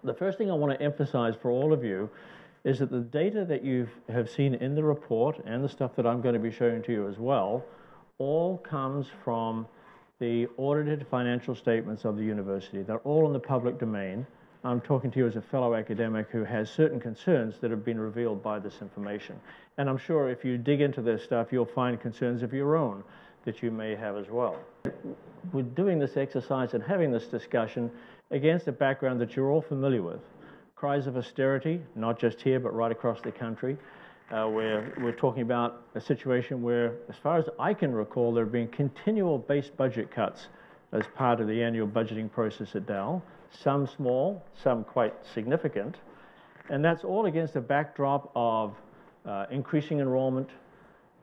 The first thing I want to emphasize for all of you is that the data that you have seen in the report and the stuff that I'm going to be showing to you as well all comes from the audited financial statements of the university. They're all in the public domain. I'm talking to you as a fellow academic who has certain concerns that have been revealed by this information. And I'm sure if you dig into this stuff, you'll find concerns of your own that you may have as well. We're doing this exercise and having this discussion against a background that you're all familiar with. Cries of austerity, not just here, but right across the country. We're talking about a situation where, as far as I can recall, there have been continual base budget cuts as part of the annual budgeting process at Dal, some small, some quite significant, and that's all against a backdrop of increasing enrollment,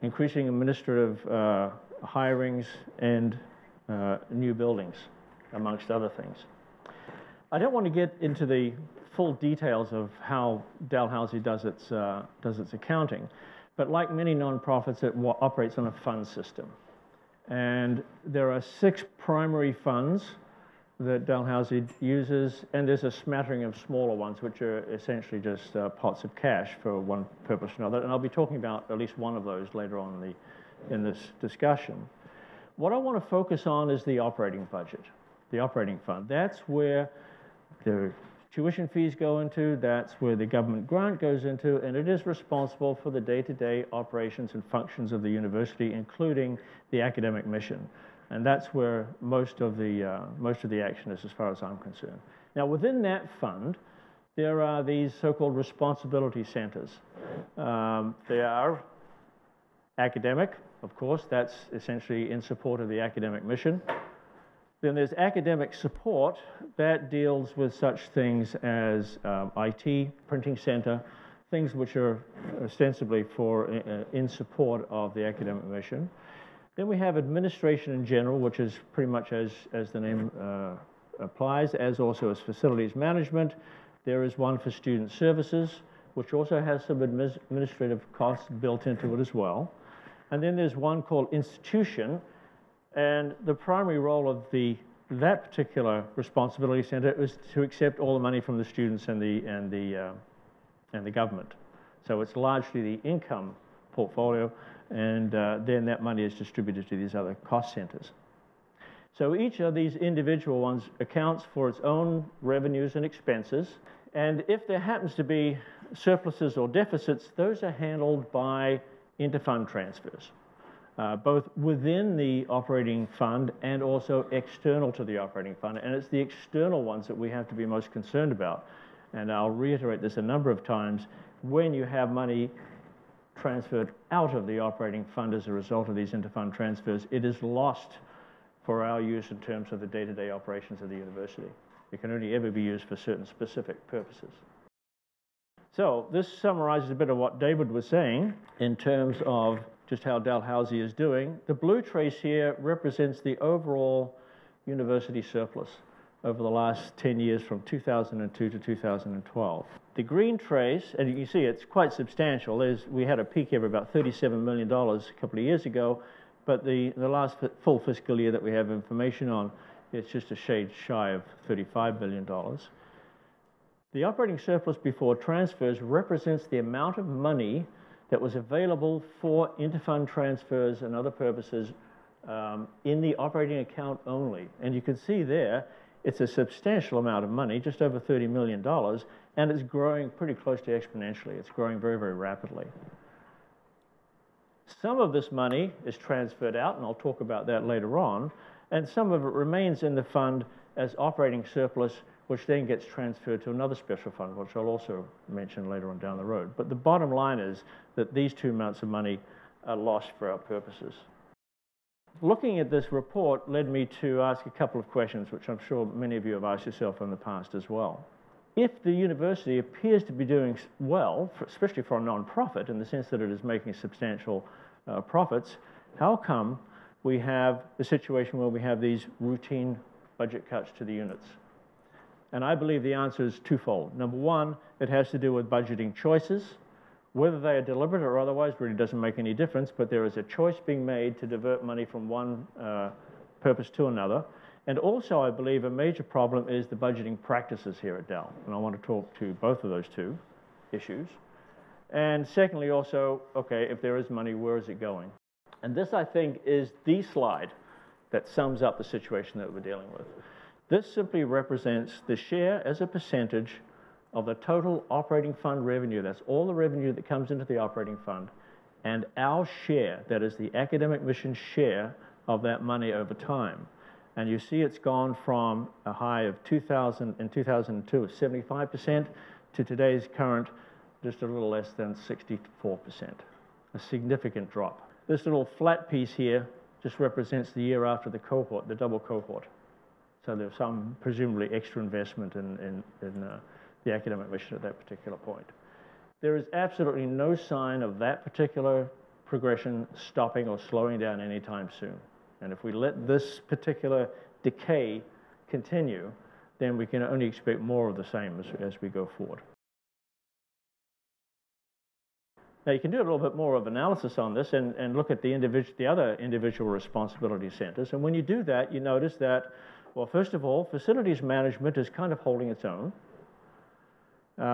increasing administrative hirings, and new buildings, amongst other things. I don't want to get into the full details of how Dalhousie does its accounting, but like many nonprofits, it operates on a fund system. And there are 6 primary funds that Dalhousie uses, and there's a smattering of smaller ones, which are essentially just pots of cash for one purpose or another. And I'll be talking about at least one of those later on in this discussion. What I want to focus on is the operating budget, the operating fund. That's where the tuition fees go into, that's where the government grant goes into, and it is responsible for the day-to-day operations and functions of the university, including the academic mission. And that's where most of the action is, as far as I'm concerned. Now, within that fund, there are these so-called responsibility centers. They are academic, of course, that's essentially in support of the academic mission. Then there's academic support that deals with such things as IT, printing center, things which are ostensibly in support of the academic mission. Then we have administration in general, which is pretty much as the name applies, as also as facilities management. There is one for student services, which also has some administrative costs built into it as well. And then there's one called institution, and the primary role of that particular responsibility center is to accept all the money from the students and the government. So it's largely the income portfolio, and then that money is distributed to these other cost centers. So each of these individual ones accounts for its own revenues and expenses, and if there happens to be surpluses or deficits, those are handled by interfund transfers. Both within the operating fund and also external to the operating fund. And it's the external ones that we have to be most concerned about. And I'll reiterate this a number of times. When you have money transferred out of the operating fund as a result of these interfund transfers, it is lost for our use in terms of the day-to-day operations of the university. It can only ever be used for certain specific purposes. So this summarizes a bit of what David was saying in terms of just how Dalhousie is doing. The blue trace here represents the overall university surplus over the last 10 years from 2002 to 2012. The green trace, and you can see it's quite substantial. We had a peak here of about $37 million a couple of years ago, but the last full fiscal year that we have information on, it's just a shade shy of $35 billion. The operating surplus before transfers represents the amount of money that was available for interfund transfers and other purposes in the operating account only. And you can see there, it's a substantial amount of money, just over $30 million, and it's growing pretty close to exponentially. It's growing very, very rapidly. Some of this money is transferred out, and I'll talk about that later on, and some of it remains in the fund as operating surplus, which then gets transferred to another special fund, which I'll also mention later on down the road. But the bottom line is that these two amounts of money are lost for our purposes. Looking at this report led me to ask a couple of questions, which I'm sure many of you have asked yourself in the past as well. If the university appears to be doing well, especially for a non-profit, in the sense that it is making substantial profits, how come we have a situation where we have these routine budget cuts to the units? And I believe the answer is twofold. Number one, it has to do with budgeting choices. Whether they are deliberate or otherwise really doesn't make any difference, but there is a choice being made to divert money from one purpose to another. And also, I believe a major problem is the budgeting practices here at Dal. And I want to talk to both of those two issues. And secondly, also, okay, if there is money, where is it going? And this, I think, is the slide that sums up the situation that we're dealing with. This simply represents the share as a percentage of the total operating fund revenue. That's all the revenue that comes into the operating fund, and our share, that is the academic mission share of that money over time. And you see it's gone from a high of 2002 of 75% to today's current just a little less than 64%, a significant drop. This little flat piece here just represents the year after the cohort, the double cohort. So there's some presumably extra investment in the academic mission at that particular point. There is absolutely no sign of that particular progression stopping or slowing down anytime soon. And if we let this particular decay continue, then we can only expect more of the same as we go forward. Now, you can do a little bit more of analysis on this and look at the other individual responsibility centers. And when you do that, you notice that, well, first of all, facilities management is kind of holding its own.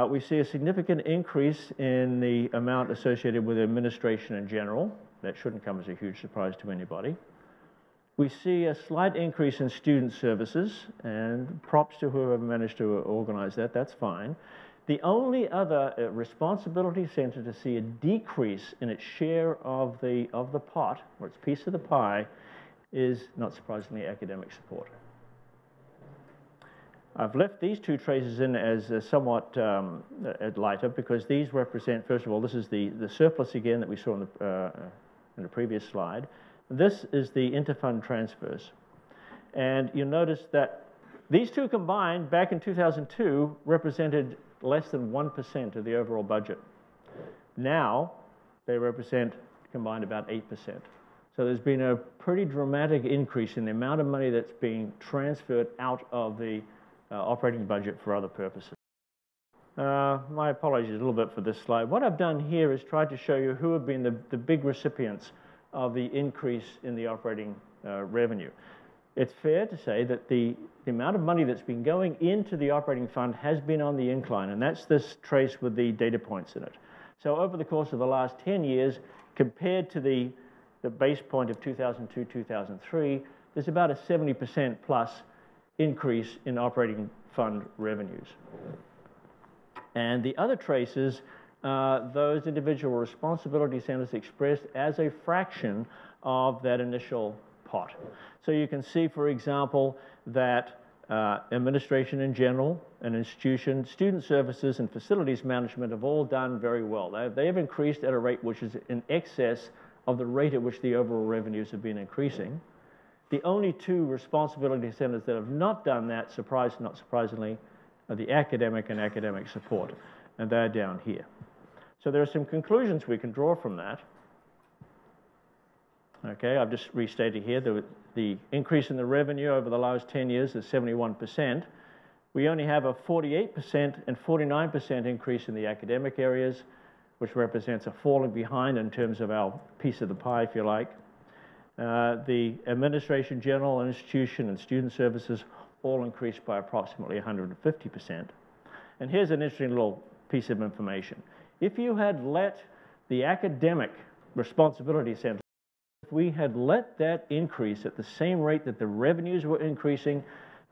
We see a significant increase in the amount associated with administration in general. That shouldn't come as a huge surprise to anybody. We see a slight increase in student services, and props to whoever managed to organize that, that's fine. The only other responsibility center to see a decrease in its share of the pot, or its piece of the pie, is, not surprisingly, academic support. I've left these two traces in as somewhat lighter because these represent, first of all, this is the surplus again that we saw in the previous slide. This is the interfund transfers. And you'll notice that these two combined back in 2002 represented less than 1% of the overall budget. Now they represent combined about 8%. So there's been a pretty dramatic increase in the amount of money that's being transferred out of the operating budget for other purposes. My apologies a little bit for this slide. What I've done here is tried to show you who have been the big recipients of the increase in the operating revenue. It's fair to say that the amount of money that's been going into the operating fund has been on the incline, and that's this trace with the data points in it. So over the course of the last 10 years, compared to the base point of 2002-2003, there's about a 70% plus increase in operating fund revenues. And the other traces, those individual responsibility centers expressed as a fraction of that initial pot. So you can see, for example, that administration in general, an institution, student services, and facilities management have all done very well. They have increased at a rate which is in excess of the rate at which the overall revenues have been increasing. The only two responsibility centers that have not done that, not surprisingly, are the academic and academic support, and they're down here. So there are some conclusions we can draw from that. Okay, I've just restated here the increase in the revenue over the last 10 years is 71%. We only have a 48% and 49% increase in the academic areas, which represents a falling behind in terms of our piece of the pie, if you like. The administration, general, institution, and student services all increased by approximately 150%. And here's an interesting little piece of information. If you had let the academic responsibility center, if we had let that increase at the same rate that the revenues were increasing,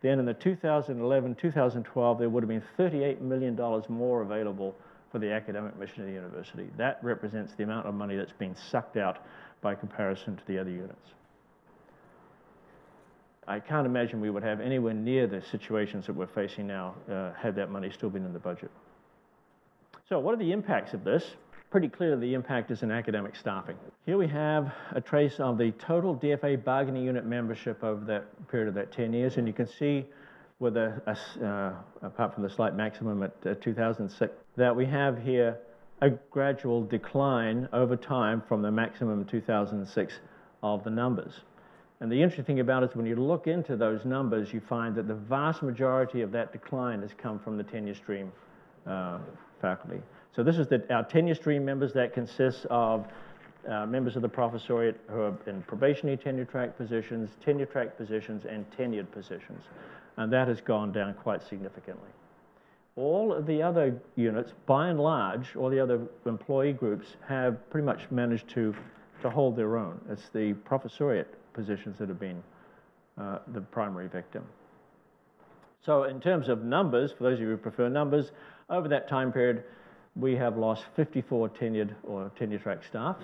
then in the 2011-2012, there would have been $38 million more available for the academic mission of the university. That represents the amount of money that's being sucked out by comparison to the other units. I can't imagine we would have anywhere near the situations that we're facing now had that money still been in the budget. So what are the impacts of this? Pretty clear the impact is in academic staffing. Here we have a trace of the total DFA bargaining unit membership over that period of that 10 years, and you can see with apart from the slight maximum at 2006, that we have here a gradual decline over time from the maximum in 2006 of the numbers. And the interesting thing about it is when you look into those numbers, you find that the vast majority of that decline has come from the tenure stream faculty. So this is our tenure stream members. That consists of members of the professoriate who are in probationary tenure track positions, and tenured positions. And that has gone down quite significantly. All of the other units, by and large, all the other employee groups have pretty much managed to hold their own. It's the professoriate positions that have been the primary victim. So in terms of numbers, for those of you who prefer numbers, over that time period, we have lost 54 tenured or tenure track staff.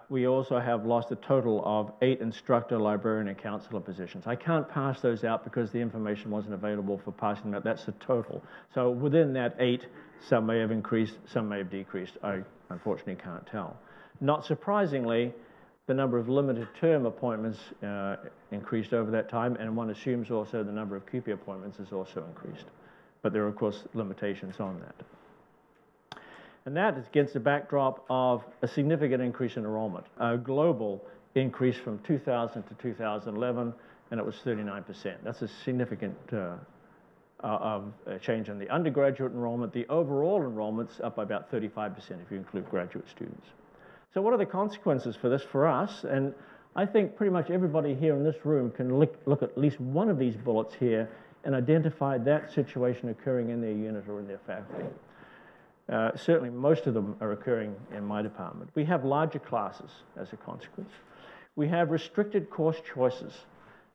We also have lost a total of 8 instructor, librarian, and counselor positions. I can't pass those out because the information wasn't available for passing them out. That's the total. So within that 8, some may have increased, some may have decreased. I unfortunately can't tell. Not surprisingly, the number of limited term appointments increased over that time, and one assumes also the number of QP appointments has also increased. But there are, of course, limitations on that. And that is against the backdrop of a significant increase in enrollment, a global increase from 2000 to 2011, and it was 39%. That's a significant change in the undergraduate enrollment. The overall enrollment's up by about 35% if you include graduate students. So what are the consequences for this for us? And I think pretty much everybody here in this room can look at least one of these bullets here and identify that situation occurring in their unit or in their faculty. Certainly most of them are occurring in my department. We have larger classes as a consequence. We have restricted course choices.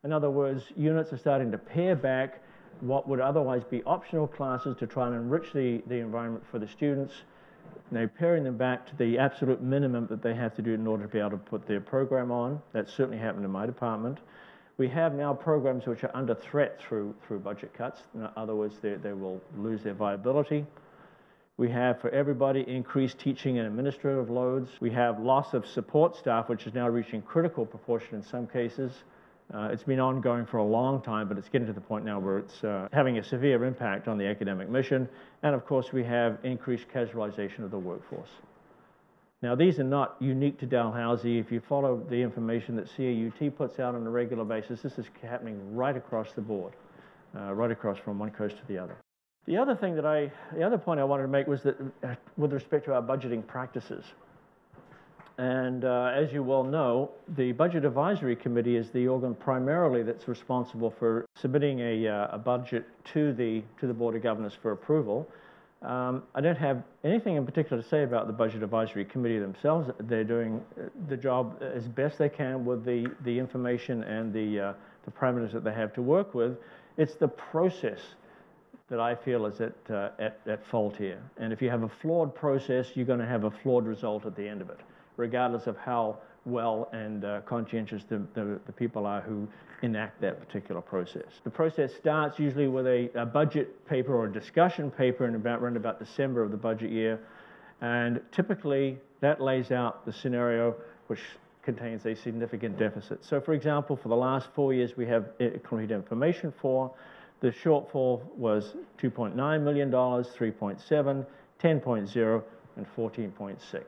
In other words, units are starting to pare back what would otherwise be optional classes to try and enrich the environment for the students. They're paring them back to the absolute minimum that they have to do in order to be able to put their program on. That certainly happened in my department. We have now programs which are under threat through budget cuts. In other words, they will lose their viability. We have, for everybody, increased teaching and administrative loads. We have loss of support staff, which is now reaching critical proportion in some cases. It's been ongoing for a long time, but it's getting to the point now where it's having a severe impact on the academic mission. And of course, we have increased casualization of the workforce. Now, these are not unique to Dalhousie. If you follow the information that CAUT puts out on a regular basis, this is happening right across the board, right across from one coast to the other. The other point I wanted to make was that with respect to our budgeting practices. And as you well know, the Budget Advisory Committee is the organ primarily that's responsible for submitting a budget to the Board of Governors for approval. I don't have anything in particular to say about the Budget Advisory Committee themselves. They're doing the job as best they can with the information and the parameters that they have to work with. It's the process that I feel is at fault here. And if you have a flawed process, you're going to have a flawed result at the end of it, regardless of how well and conscientious the people are who enact that particular process. The process starts usually with a budget paper or a discussion paper around about December of the budget year, and typically that lays out the scenario which contains a significant deficit. So for example, for the last 4 years we have complete information for. The shortfall was $2.9 million, 3.7, 10.0, and 14.6.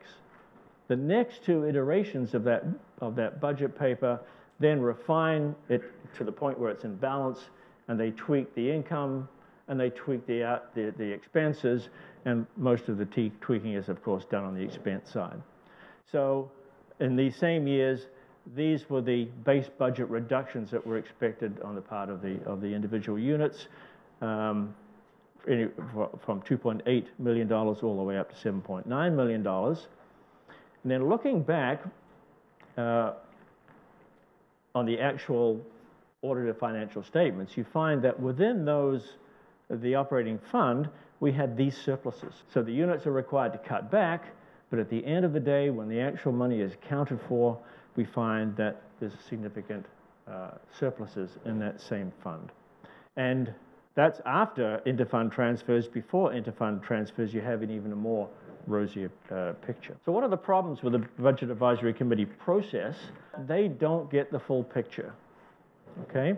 The next 2 iterations of that budget paper then refine it to the point where it's in balance, and they tweak the income, and they tweak the expenses, and most of the tweaking is, of course, done on the expense side. So in these same years, these were the base budget reductions that were expected on the part of the individual units, from $2.8 million all the way up to $7.9 million. And then looking back on the actual audited financial statements, you find that within the operating fund, we had these surpluses. So the units are required to cut back, but at the end of the day, when the actual money is accounted for, we find that there's significant surpluses in that same fund. And that's after interfund transfers. Before interfund transfers, you have an even more rosier picture. So what are the problems with the Budget Advisory Committee process? They don't get the full picture, okay?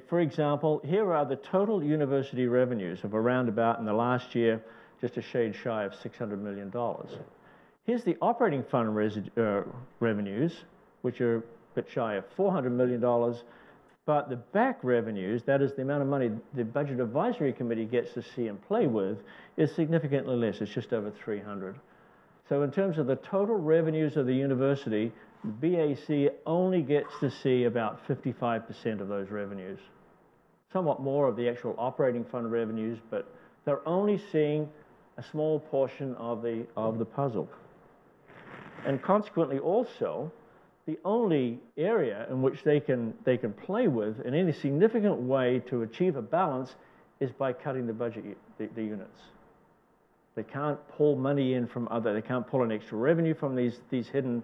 For example, here are the total university revenues of around about in the last year, just a shade shy of $600 million. Here's the operating fund revenues, which are a bit shy of $400 million, but the back revenues, that is the amount of money the Budget Advisory Committee gets to see and play with, is significantly less. It's just over 300. So in terms of the total revenues of the university, BAC only gets to see about 55% of those revenues. Somewhat more of the actual operating fund revenues, but they're only seeing a small portion of the puzzle. And consequently also, the only area in which they can play with in any significant way to achieve a balance is by cutting the budget, the units. They can't pull money in from they can't pull in extra revenue from these hidden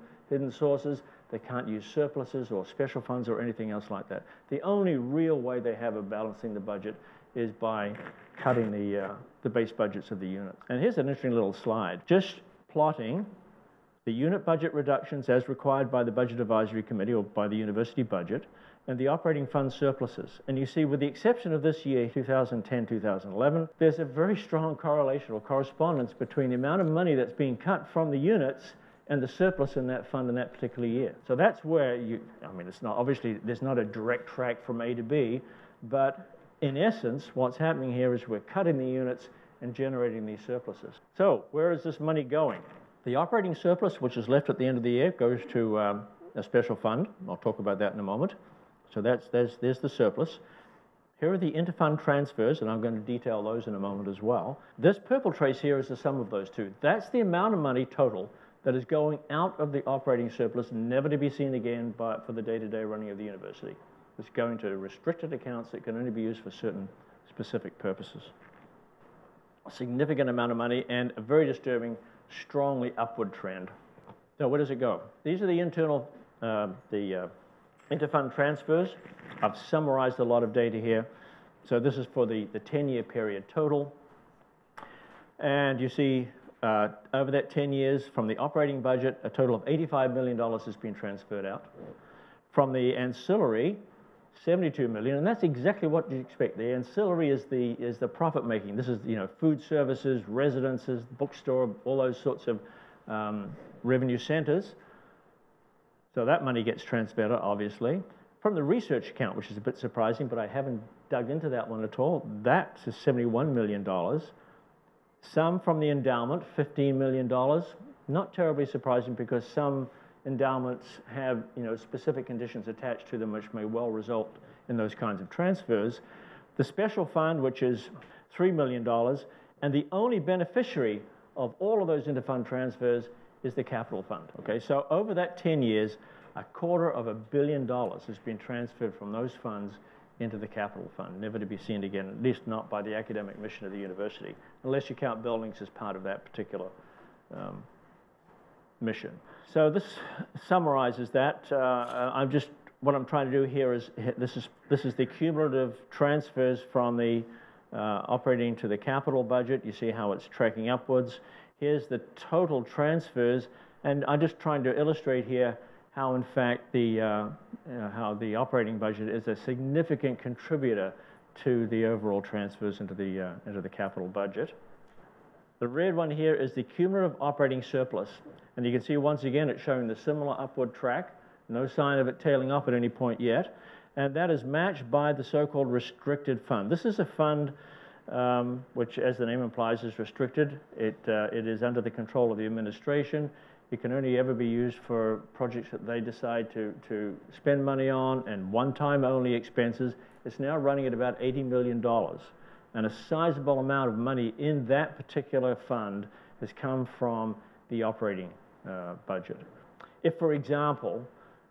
sources. They can't use surpluses or special funds or anything else like that. The only real way they have of balancing the budget is by cutting the base budgets of the units. And here's an interesting little slide, just plotting the unit budget reductions as required by the Budget Advisory Committee or by the university budget, and the operating fund surpluses. And you see, with the exception of this year, 2010-2011, there's a very strong correlation or correspondence between the amount of money that's being cut from the units and the surplus in that fund in that particular year. So that's where it's not, obviously, there's not a direct track from A to B, but in essence, what's happening here is we're cutting the units and generating these surpluses. So where is this money going? The operating surplus, which is left at the end of the year, goes to a special fund. I'll talk about that in a moment. So there's the surplus. Here are the interfund transfers, and I'm going to detail those in a moment as well. This purple trace here is the sum of those two. That's the amount of money total that is going out of the operating surplus, never to be seen again for the day-to-day running of the university. It's going to restricted accounts that can only be used for certain specific purposes. A significant amount of money and a very disturbing, strongly upward trend. So where does it go? These are the internal, interfund transfers. I've summarized a lot of data here. So this is for the 10-year period total. And you see over that 10 years from the operating budget, a total of $85 million has been transferred out. From the ancillary, $72 million, and that's exactly what you expect. The ancillary is the profit making. This is food services, residences, bookstore, all those sorts of revenue centers. So that money gets transferred out, obviously. From the research account, which is a bit surprising, but I haven't dug into that one at all, that's $71 million. Some from the endowment, $15 million. Not terribly surprising because some endowments have specific conditions attached to them which may well result in those kinds of transfers. The special fund, which is $3 million, and the only beneficiary of all of those interfund transfers is the capital fund. Okay, so over that 10 years, $250 million has been transferred from those funds into the capital fund, never to be seen again, at least not by the academic mission of the university, unless you count buildings as part of that particular mission. So this summarizes that. What I'm trying to do here is, this is the cumulative transfers from the operating to the capital budget. You see how it's tracking upwards. Here's the total transfers, and I'm just trying to illustrate here how, in fact, how the operating budget is a significant contributor to the overall transfers into the capital budget. The red one here is the cumulative operating surplus, and you can see once again it's showing the similar upward track. No sign of it tailing off at any point yet, and that is matched by the so-called restricted fund. This is a fund which, as the name implies, is restricted. It is under the control of the administration. It can only ever be used for projects that they decide to spend money on and one-time only expenses. It's now running at about $80 million. And a sizable amount of money in that particular fund has come from the operating budget. If, for example,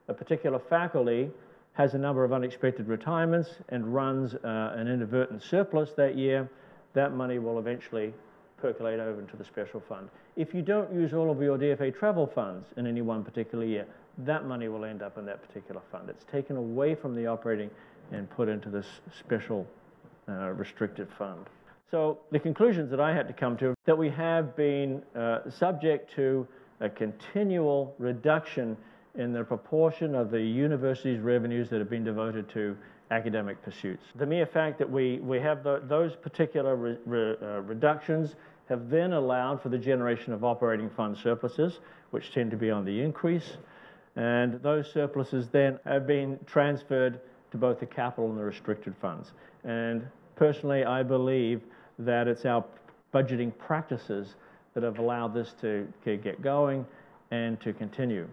a particular faculty has a number of unexpected retirements and runs an inadvertent surplus that year, that money will eventually percolate over into the special fund. If you don't use all of your DFA travel funds in any one particular year, that money will end up in that particular fund. It's taken away from the operating and put into this special restricted fund. So the conclusions that I had to come to, that we have been subject to a continual reduction in the proportion of the university's revenues that have been devoted to academic pursuits. The mere fact that we have those particular reductions have then allowed for the generation of operating fund surpluses, which tend to be on the increase, and those surpluses then have been transferred to both the capital and the restricted funds. And personally, I believe that it's our budgeting practices that have allowed this to get going and to continue.